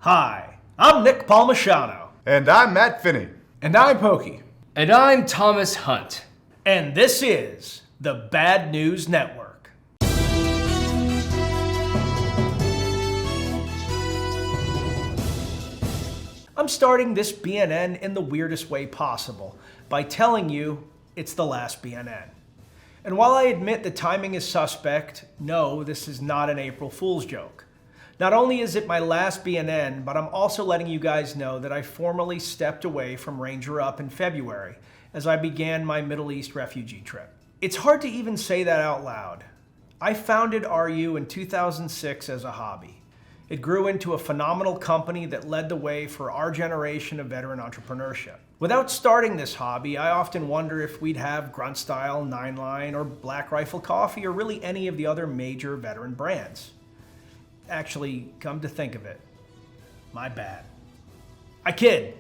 Hi, I'm Nick Palmisciano. And I'm Matt Finney. And I'm Pokey. And I'm Thomas Hunt. And this is the Bad News Network. I'm starting this BNN in the weirdest way possible by telling you it's the last BNN. And while I admit the timing is suspect, no, this is not an April Fool's joke. Not only is it my last BNN, but I'm also letting you guys know that I formally stepped away from Ranger Up in February as I began my Middle East refugee trip. It's hard to even say that out loud. I founded RU in 2006 as a hobby. It grew into a phenomenal company that led the way for our generation of veteran entrepreneurship. Without starting this hobby, I often wonder if we'd have Grunt Style, Nine Line, or Black Rifle Coffee, or really any of the other major veteran brands. Actually, come to think of it, my bad. I kid.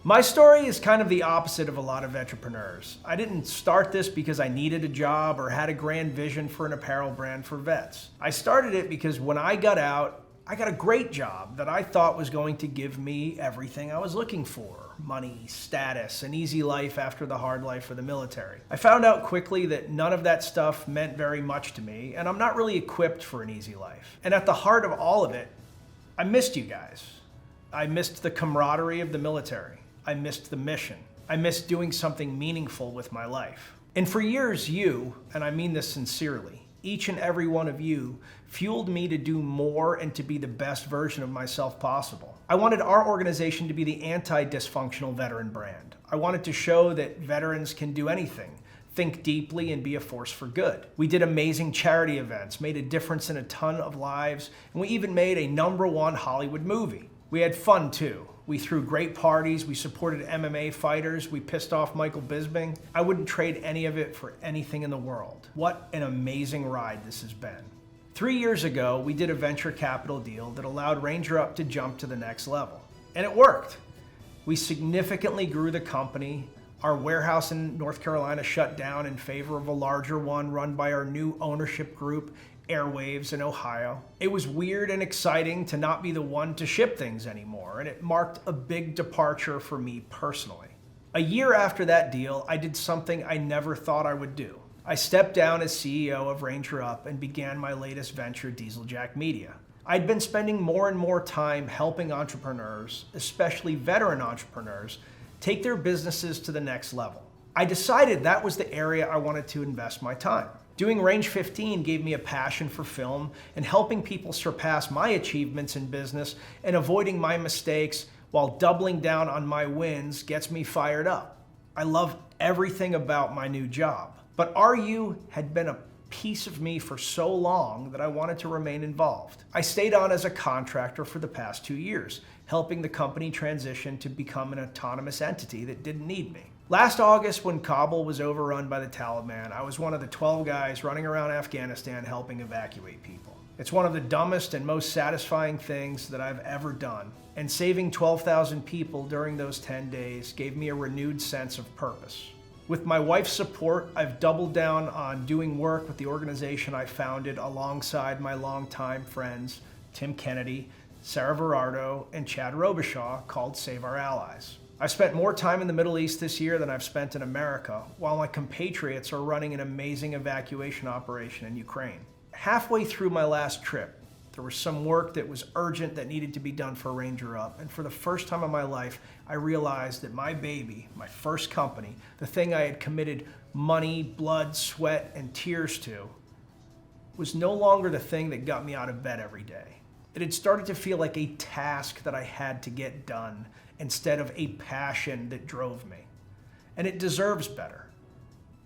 My story is kind of the opposite of a lot of entrepreneurs. I didn't start this because I needed a job or had a grand vision for an apparel brand for vets. I started it because when I got out, I got a great job that I thought was going to give me everything I was looking for: money, status, an easy life after the hard life of the military. I found out quickly that none of that stuff meant very much to me, and I'm not really equipped for an easy life. And at the heart of all of it, I missed you guys. I missed the camaraderie of the military. I missed the mission. I missed doing something meaningful with my life. And for years, you, and I mean this sincerely, each and every one of you fueled me to do more and to be the best version of myself possible. I wanted our organization to be the anti-dysfunctional veteran brand. I wanted to show that veterans can do anything, think deeply, and be a force for good. We did amazing charity events, made a difference in a ton of lives, and we even made a #1 Hollywood movie. We had fun too. We threw great parties, we supported MMA fighters, we pissed off Michael Bisping. I wouldn't trade any of it for anything in the world. What an amazing ride this has been. 3 years ago, we did a venture capital deal that allowed Ranger Up to jump to the next level. And it worked. We significantly grew the company. Our warehouse in North Carolina shut down in favor of a larger one run by our new ownership group, Airwaves in Ohio. It was weird and exciting to not be the one to ship things anymore, and it marked a big departure for me personally. A year after that deal, I did something I never thought I would do. I stepped down as CEO of Ranger Up and began my latest venture, Dieseljack Media. I'd been spending more and more time helping entrepreneurs, especially veteran entrepreneurs, take their businesses to the next level. I decided that was the area I wanted to invest my time. Doing Range 15 gave me a passion for film, and helping people surpass my achievements in business and avoiding my mistakes while doubling down on my wins gets me fired up. I love everything about my new job, but RU had been a piece of me for so long that I wanted to remain involved. I stayed on as a contractor for the past 2 years, helping the company transition to become an autonomous entity that didn't need me. Last August, when Kabul was overrun by the Taliban, I was one of the 12 guys running around Afghanistan helping evacuate people. It's one of the dumbest and most satisfying things that I've ever done, and saving 12,000 people during those 10 days gave me a renewed sense of purpose. With my wife's support, I've doubled down on doing work with the organization I founded alongside my longtime friends, Tim Kennedy, Sarah Verardo, and Chad Robichaud, called Save Our Allies. I've spent more time in the Middle East this year than I've spent in America, while my compatriots are running an amazing evacuation operation in Ukraine. Halfway through my last trip, there was some work that was urgent that needed to be done for Ranger Up, and for the first time in my life, I realized that my baby, my first company, the thing I had committed money, blood, sweat, and tears to, was no longer the thing that got me out of bed every day. It had started to feel like a task that I had to get done instead of a passion that drove me. And it deserves better.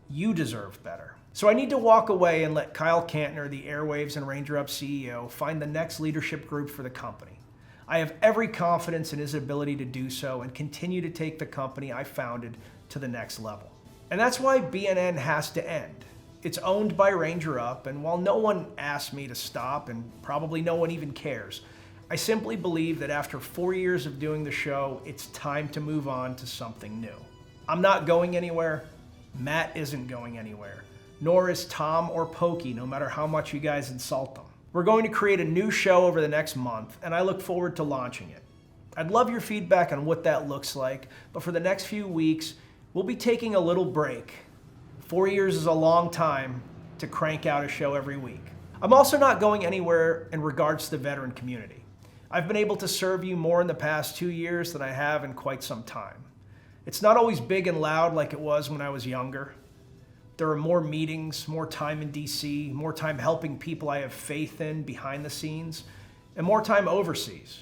You deserve better. So I need to walk away and let Kyle Cantner, the Airwaves and Ranger Up CEO, find the next leadership group for the company. I have every confidence in his ability to do so and continue to take the company I founded to the next level. And that's why BNN has to end. It's owned by Ranger Up, and while no one asked me to stop, and probably no one even cares, I simply believe that after 4 years of doing the show, it's time to move on to something new. I'm not going anywhere. Matt isn't going anywhere. Nor is Tom or Pokey, no matter how much you guys insult them. We're going to create a new show over the next month, and I look forward to launching it. I'd love your feedback on what that looks like, but for the next few weeks, we'll be taking a little break. 4 years is a long time to crank out a show every week. I'm also not going anywhere in regards to the veteran community. I've been able to serve you more in the past 2 years than I have in quite some time. It's not always big and loud like it was when I was younger. There are more meetings, more time in DC, more time helping people I have faith in behind the scenes, and more time overseas.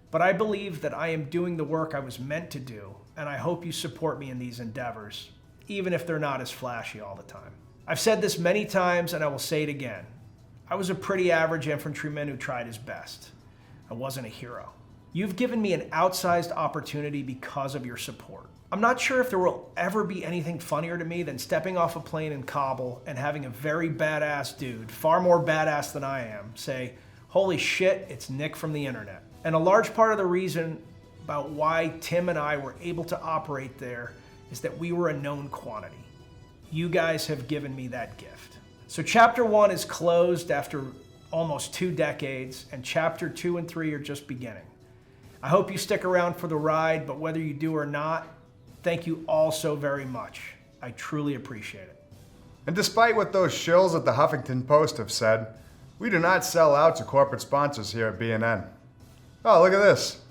But I believe that I am doing the work I was meant to do, and I hope you support me in these endeavors, even if they're not as flashy all the time. I've said this many times, and I will say it again. I was a pretty average infantryman who tried his best. I wasn't a hero. You've given me an outsized opportunity because of your support. I'm not sure if there will ever be anything funnier to me than stepping off a plane in Kabul and having a very badass dude, far more badass than I am, say, "Holy shit, it's Nick from the internet." And a large part of the reason about why Tim and I were able to operate there is that we were a known quantity. You guys have given me that gift. So chapter 1 is closed after almost 2 decades, and chapter 2 and 3 are just beginning. I hope you stick around for the ride, but whether you do or not, thank you all so very much. I truly appreciate it. And despite what those shills at the Huffington Post have said, we do not sell out to corporate sponsors here at BNN. Oh, look at this.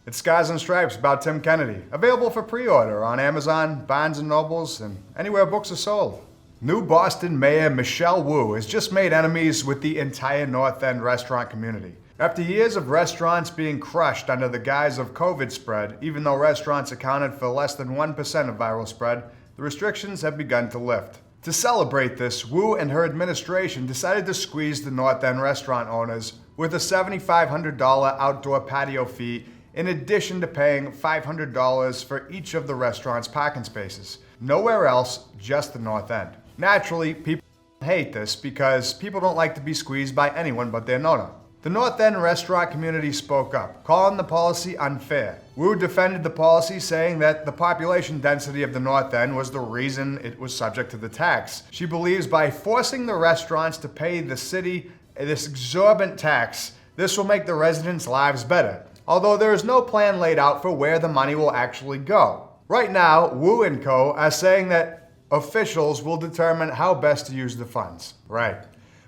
It's Scars and Stripes about Tim Kennedy, available for pre-order on Amazon, Barnes & Nobles, and anywhere books are sold. New Boston Mayor Michelle Wu has just made enemies with the entire North End restaurant community. After years of restaurants being crushed under the guise of COVID spread, even though restaurants accounted for less than 1% of viral spread, the restrictions have begun to lift. To celebrate this, Wu and her administration decided to squeeze the North End restaurant owners with a $7,500 outdoor patio fee in addition to paying $500 for each of the restaurant's parking spaces. Nowhere else, just the North End. Naturally, people hate this because people don't like to be squeezed by anyone but their nonna. The North End restaurant community spoke up, calling the policy unfair. Wu defended the policy, saying that the population density of the North End was the reason it was subject to the tax. She believes by forcing the restaurants to pay the city this exorbitant tax, this will make the residents' lives better, although there is no plan laid out for where the money will actually go. Right now, Wu and co. are saying that officials will determine how best to use the funds. Right.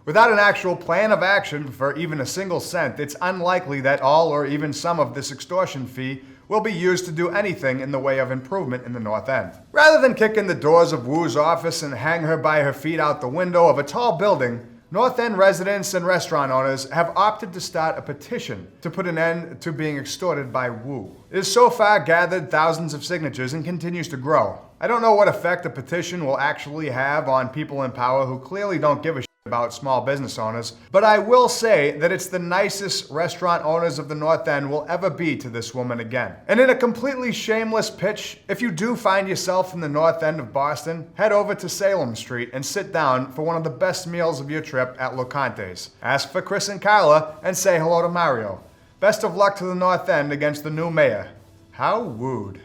Without an actual plan of action for even a single cent, it's unlikely that all or even some of this extortion fee will be used to do anything in the way of improvement in the North End. Rather than kick in the doors of Wu's office and hang her by her feet out the window of a tall building, North End residents and restaurant owners have opted to start a petition to put an end to being extorted by Wu. It has so far gathered thousands of signatures and continues to grow. I don't know what effect a petition will actually have on people in power who clearly don't give a shit about small business owners, but I will say that it's the nicest restaurant owners of the North End will ever be to this woman again. And in a completely shameless pitch, if you do find yourself in the North End of Boston, head over to Salem Street and sit down for one of the best meals of your trip at Locante's. Ask for Chris and Carla and say hello to Mario. Best of luck to the North End against the new mayor. How wooed.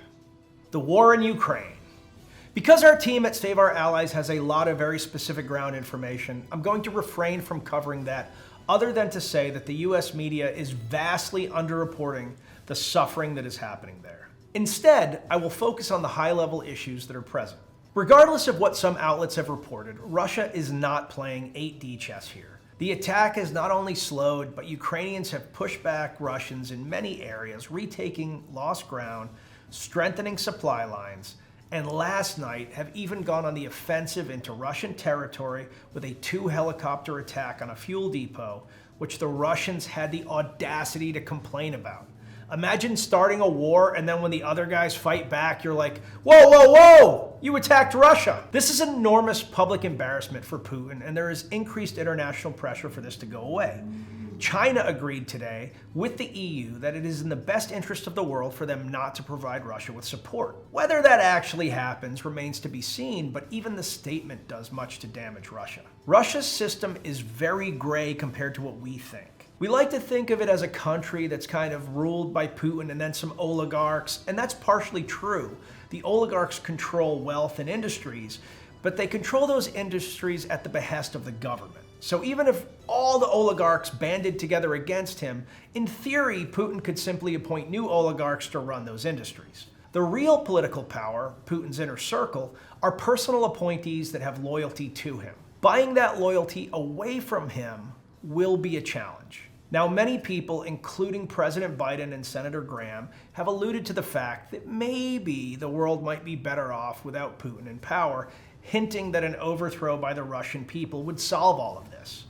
The war in Ukraine. Because our team at Save Our Allies has a lot of very specific ground information, I'm going to refrain from covering that, other than to say that the US media is vastly underreporting the suffering that is happening there. Instead, I will focus on the high-level issues that are present. Regardless of what some outlets have reported, Russia is not playing 8D chess here. The attack has not only slowed, but Ukrainians have pushed back Russians in many areas, retaking lost ground, strengthening supply lines, and last night have even gone on the offensive into Russian territory with a 2-helicopter attack on a fuel depot, which the Russians had the audacity to complain about. Imagine starting a war and then when the other guys fight back, you're like, whoa, whoa, whoa, you attacked Russia. This is enormous public embarrassment for Putin, and there is increased international pressure for this to go away. China agreed today with the EU that it is in the best interest of the world for them not to provide Russia with support. Whether that actually happens remains to be seen, but even the statement does much to damage Russia. Russia's system is very gray compared to what we think. We like to think of it as a country that's kind of ruled by Putin and then some oligarchs, and that's partially true. The oligarchs control wealth and industries, but they control those industries at the behest of the government. So even if all the oligarchs banded together against him, in theory, Putin could simply appoint new oligarchs to run those industries. The real political power, Putin's inner circle, are personal appointees that have loyalty to him. Buying that loyalty away from him will be a challenge. Now, many people, including President Biden and Senator Graham, have alluded to the fact that maybe the world might be better off without Putin in power, hinting that an overthrow by the Russian people would solve all of this.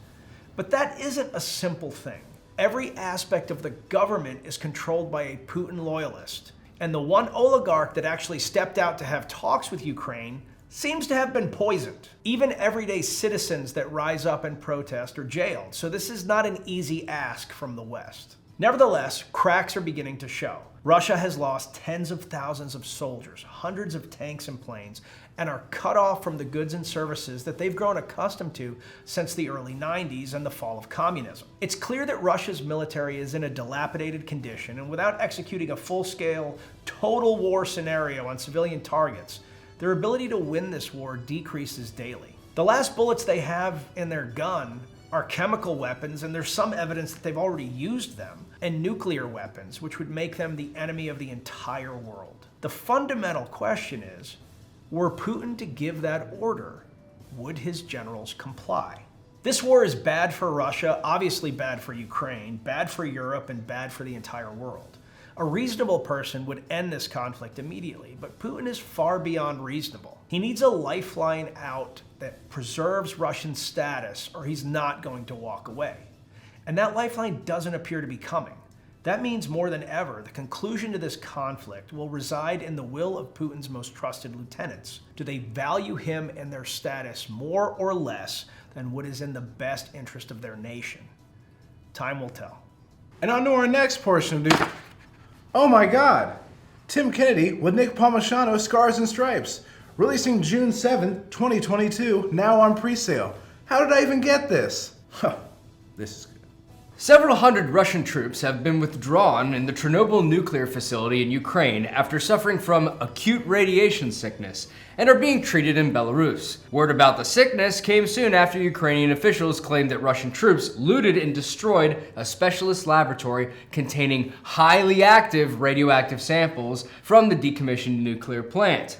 But that isn't a simple thing. Every aspect of the government is controlled by a Putin loyalist, and the one oligarch that actually stepped out to have talks with Ukraine seems to have been poisoned. Even everyday citizens that rise up and protest are jailed, so this is not an easy ask from the West. Nevertheless, cracks are beginning to show. Russia has lost tens of thousands of soldiers, hundreds of tanks and planes, and are cut off from the goods and services that they've grown accustomed to since the early 90s and the fall of communism. It's clear that Russia's military is in a dilapidated condition, and without executing a full-scale, total war scenario on civilian targets, their ability to win this war decreases daily. The last bullets they have in their gun are chemical weapons, and there's some evidence that they've already used them, and nuclear weapons, which would make them the enemy of the entire world. The fundamental question is, were Putin to give that order, would his generals comply? This war is bad for Russia, obviously bad for Ukraine, bad for Europe, and bad for the entire world. A reasonable person would end this conflict immediately, but Putin is far beyond reasonable. He needs a lifeline out that preserves Russian status, or he's not going to walk away. And that lifeline doesn't appear to be coming. That means more than ever, the conclusion to this conflict will reside in the will of Putin's most trusted lieutenants. Do they value him and their status more or less than what is in the best interest of their nation? Time will tell. And on to our next portion of the... Oh my God! Tim Kennedy with Nick Palmisano, Scars and Stripes, releasing June 7th, 2022, now on pre-sale. How did I even get this? This is good. Several hundred Russian troops have been withdrawn in the Chernobyl nuclear facility in Ukraine after suffering from acute radiation sickness and are being treated in Belarus. Word about the sickness came soon after Ukrainian officials claimed that Russian troops looted and destroyed a specialist laboratory containing highly active radioactive samples from the decommissioned nuclear plant.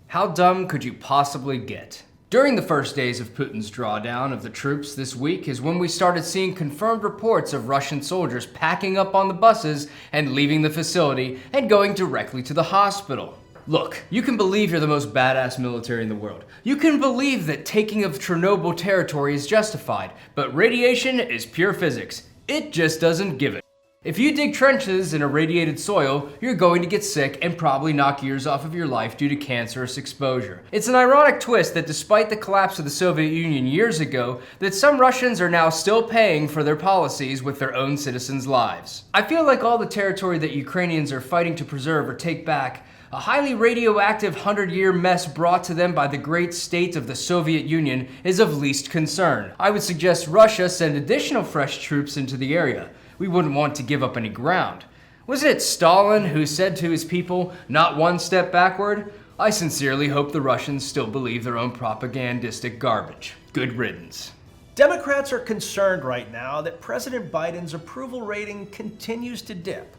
How dumb could you possibly get? During the first days of Putin's drawdown of the troops this week is when we started seeing confirmed reports of Russian soldiers packing up on the buses and leaving the facility and going directly to the hospital. Look, you can believe you're the most badass military in the world. You can believe that taking of Chernobyl territory is justified, but radiation is pure physics. It just doesn't give it. If you dig trenches in irradiated soil, you're going to get sick and probably knock years off of your life due to cancerous exposure. It's an ironic twist that despite the collapse of the Soviet Union years ago, that some Russians are now still paying for their policies with their own citizens' lives. I feel like all the territory that Ukrainians are fighting to preserve or take back, a highly radioactive 100-year mess brought to them by the great state of the Soviet Union, is of least concern. I would suggest Russia send additional fresh troops into the area. We wouldn't want to give up any ground. Wasn't it Stalin who said to his people, "Not one step backward"? I sincerely hope the Russians still believe their own propagandistic garbage. Good riddance. Democrats are concerned right now that President Biden's approval rating continues to dip,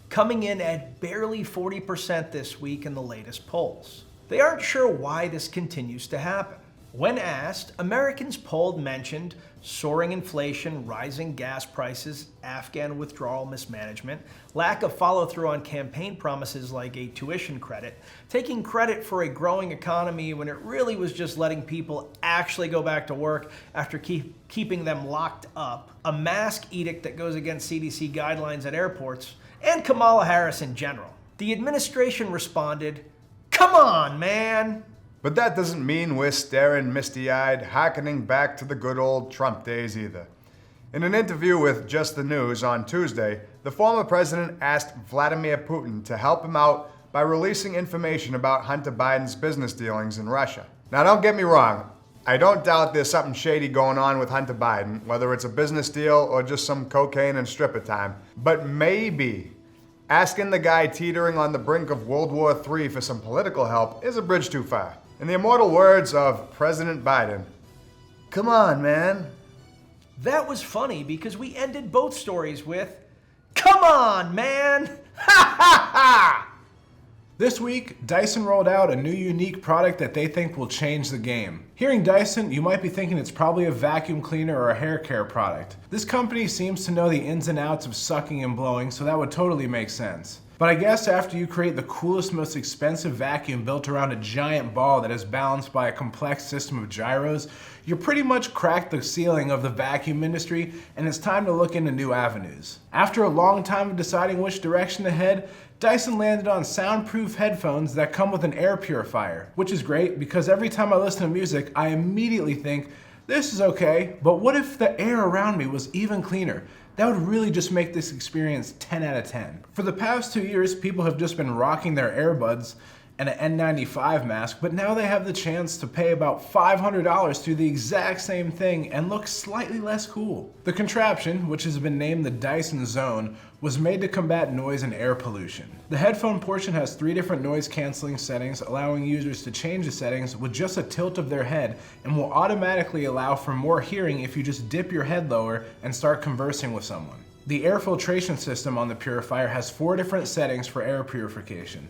coming in at barely 40% this week in the latest polls. They aren't sure why this continues to happen. When asked, Americans polled mentioned soaring inflation, rising gas prices, Afghan withdrawal mismanagement, lack of follow-through on campaign promises like a tuition credit, taking credit for a growing economy when it really was just letting people actually go back to work after keeping them locked up, a mask edict that goes against CDC guidelines at airports, and Kamala Harris in general. The administration responded, "Come on, man!" But that doesn't mean we're staring misty-eyed, hearkening back to the good old Trump days either. In an interview with Just the News on Tuesday, the former president asked Vladimir Putin to help him out by releasing information about Hunter Biden's business dealings in Russia. Now don't get me wrong, I don't doubt there's something shady going on with Hunter Biden, whether it's a business deal or just some cocaine and stripper time. But maybe asking the guy teetering on the brink of World War III for some political help is a bridge too far. In the immortal words of President Biden, "Come on, man, That was funny because we ended both stories with, "Come on, man!" Ha ha ha! This week, Dyson rolled out a new unique product that they think will change the game. Hearing Dyson, you might be thinking it's probably a vacuum cleaner or a hair care product. This company seems to know the ins and outs of sucking and blowing, so that would totally make sense. But I guess after you create the coolest, most expensive vacuum built around a giant ball that is balanced by a complex system of gyros, you pretty much cracked the ceiling of the vacuum industry, and it's time to look into new avenues. After a long time of deciding which direction to head, Dyson landed on soundproof headphones that come with an air purifier, which is great because every time I listen to music, I immediately think, this is okay, but what if the air around me was even cleaner? That would really just make this experience 10 out of 10. For the past 2 years, people have just been rocking their earbuds and an N95 mask, but now they have the chance to pay about $500 to do the exact same thing and look slightly less cool. The contraption, which has been named the Dyson Zone, was made to combat noise and air pollution. The headphone portion has 3 different noise canceling settings, allowing users to change the settings with just a tilt of their head, and will automatically allow for more hearing if you just dip your head lower and start conversing with someone. The air filtration system on the purifier has 4 different settings for air purification: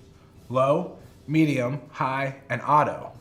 low, medium, high, and auto.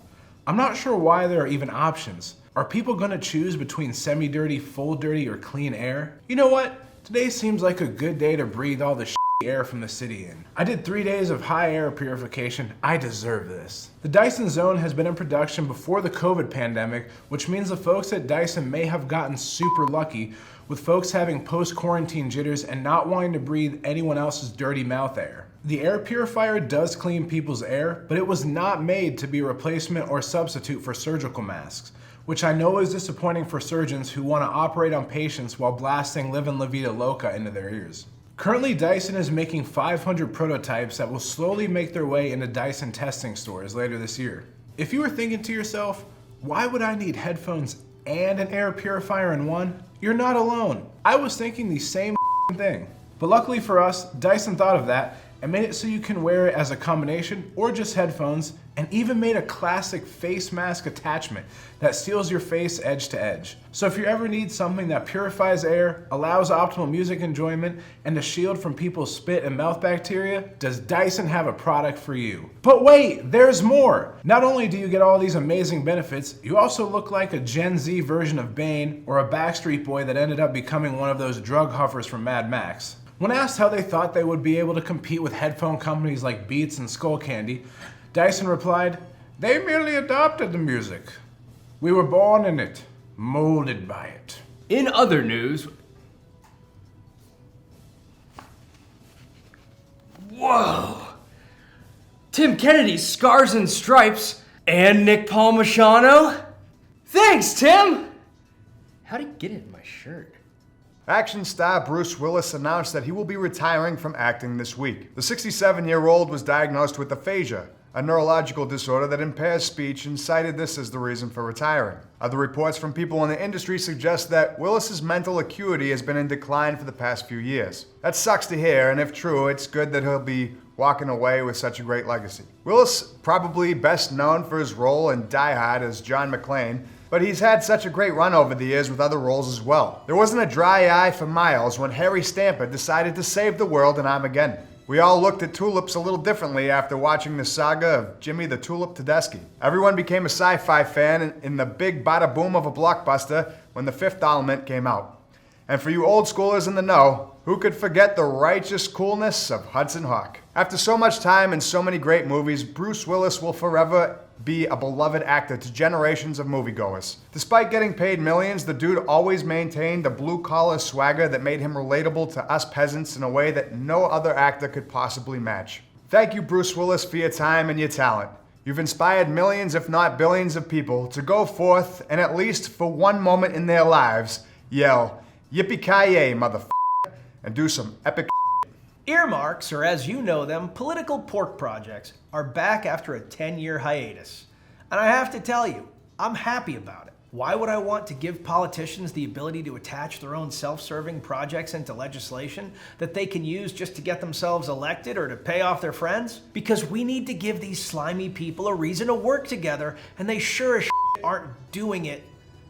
I'm not sure why there are even options. Are people gonna choose between semi-dirty, full dirty, or clean air? You know what? Today seems like a good day to breathe all the air from the city in. I did 3 days of high air purification. I deserve this. The Dyson Zone has been in production before the COVID pandemic, which means the folks at Dyson may have gotten super lucky with folks having post-quarantine jitters and not wanting to breathe anyone else's dirty mouth air. The air purifier does clean people's air, but it was not made to be a replacement or substitute for surgical masks, which I know is disappointing for surgeons who want to operate on patients while blasting Livin' La Vida Loca into their ears. Currently, Dyson is making 500 prototypes that will slowly make their way into Dyson testing stores later this year. If you were thinking to yourself, why would I need headphones and an air purifier in one? You're not alone. I was thinking the same thing. But luckily for us, Dyson thought of that and made it so you can wear it as a combination or just headphones, and even made a classic face mask attachment that seals your face edge to edge. So if you ever need something that purifies air, allows optimal music enjoyment, and a shield from people's spit and mouth bacteria, does Dyson have a product for you? But wait, there's more! Not only do you get all these amazing benefits, you also look like a Gen Z version of Bane or a Backstreet Boy that ended up becoming one of those drug huffers from Mad Max. When asked how they thought they would be able to compete with headphone companies like Beats and Skullcandy, Dyson replied, "They merely adopted the music. We were born in it, molded by it." In other news, whoa! Tim Kennedy's Scars and Stripes and Nick Palmachano? Thanks, Tim! How'd he get it in my shirt? Action star Bruce Willis announced that he will be retiring from acting this week. The 67-year-old was diagnosed with aphasia, a neurological disorder that impairs speech, and cited this as the reason for retiring. Other reports from people in the industry suggest that Willis's mental acuity has been in decline for the past few years. That sucks to hear, and if true, it's good that he'll be walking away with such a great legacy. Willis, probably best known for his role in Die Hard as John McClane, but he's had such a great run over the years with other roles as well. There wasn't a dry eye for miles when Harry Stamper decided to save the world in Armageddon. We all looked at tulips a little differently after watching the saga of Jimmy the Tulip Tedeschi. Everyone became a sci-fi fan in the big bada boom of a blockbuster when The Fifth Element came out. And for you old schoolers in the know, who could forget the righteous coolness of Hudson Hawk? After so much time and so many great movies, Bruce Willis will forever be a beloved actor to generations of moviegoers. Despite getting paid millions, the dude always maintained the blue-collar swagger that made him relatable to us peasants in a way that no other actor could possibly match. Thank you, Bruce Willis, for your time and your talent. You've inspired millions, if not billions, of people to go forth and, at least for one moment in their lives, yell, "Yippee-ki-yay, motherfucker," and do some epic. Earmarks, or as you know them, political pork projects, are back after a 10-year hiatus. And I have to tell you, I'm happy about it. Why would I want to give politicians the ability to attach their own self-serving projects into legislation that they can use just to get themselves elected or to pay off their friends? Because we need to give these slimy people a reason to work together, and they sure as shit aren't doing it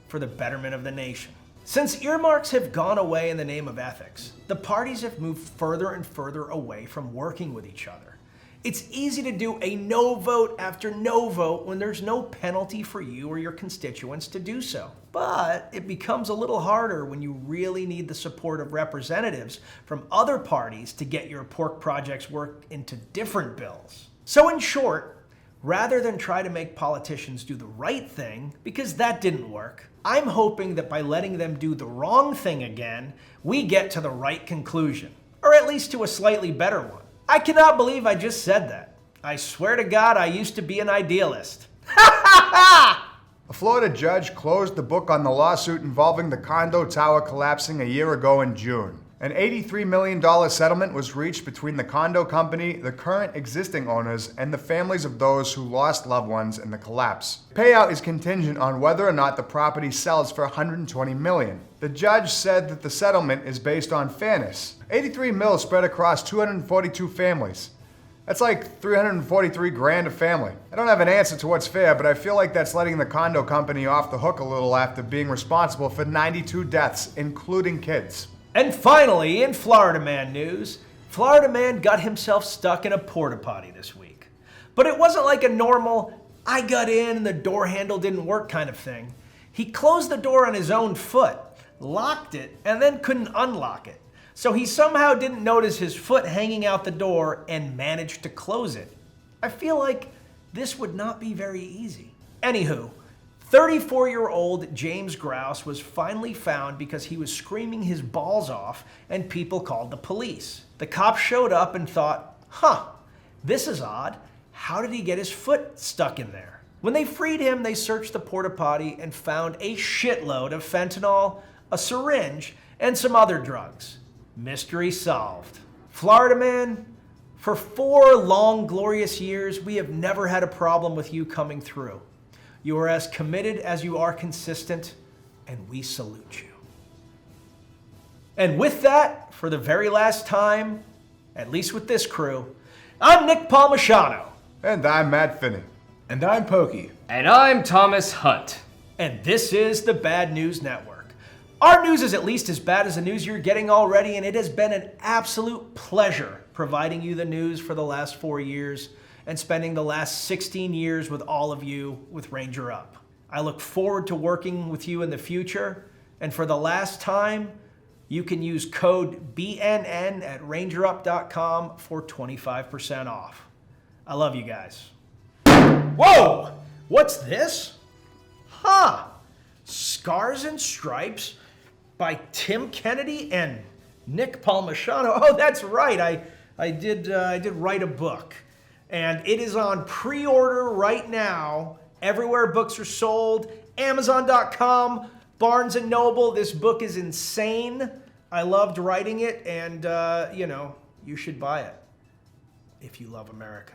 for the betterment of the nation. Since earmarks have gone away in the name of ethics, the parties have moved further and further away from working with each other. It's easy to do a no vote after no vote when there's no penalty for you or your constituents to do so. But it becomes a little harder when you really need the support of representatives from other parties to get your pork projects work into different bills. So in short, rather than try to make politicians do the right thing, because that didn't work, I'm hoping that by letting them do the wrong thing again, we get to the right conclusion, or at least to a slightly better one. I cannot believe I just said that. I swear to God, I used to be an idealist. A Florida judge closed the book on the lawsuit involving the condo tower collapsing a year ago in June. An $83 million settlement was reached between the condo company, the current existing owners, and the families of those who lost loved ones in the collapse. Payout is contingent on whether or not the property sells for $120 million. The judge said that the settlement is based on fairness. 83 mil spread across 242 families. That's like 343 grand a family. I don't have an answer to what's fair, but I feel like that's letting the condo company off the hook a little after being responsible for 92 deaths, including kids. And finally, in Florida Man news, Florida Man got himself stuck in a porta potty this week. But it wasn't like a normal, I got in and the door handle didn't work kind of thing. He closed the door on his own foot, locked it, and then couldn't unlock it. So he somehow didn't notice his foot hanging out the door and managed to close it. I feel like this would not be very easy. Anywho, 34-year-old James Grouse was finally found because he was screaming his balls off and people called the police. The cops showed up and thought, this is odd. How did he get his foot stuck in there? When they freed him, they searched the porta potty and found a shitload of fentanyl, a syringe, and some other drugs. Mystery solved. Florida Man, for 4 long, glorious years, we have never had a problem with you coming through. You are as committed as you are consistent, and we salute you. And with that, for the very last time, at least with this crew, I'm Nick Palmisano. And I'm Matt Finney. And I'm Pokey. And I'm Thomas Hunt. And this is the Bad News Network. Our news is at least as bad as the news you're getting already, and it has been an absolute pleasure providing you the news for the last 4 years and spending the last 16 years with all of you with Ranger Up. I look forward to working with you in the future, and for the last time, you can use code BNN at rangerup.com for 25% off. I love you guys. Whoa! What's this? Scars and Stripes by Tim Kennedy and Nick Palmisano. Oh, that's right. I did write a book. And it is on pre-order right now, everywhere books are sold, Amazon.com, Barnes & Noble. This book is insane. I loved writing it, and, you should buy it if you love America.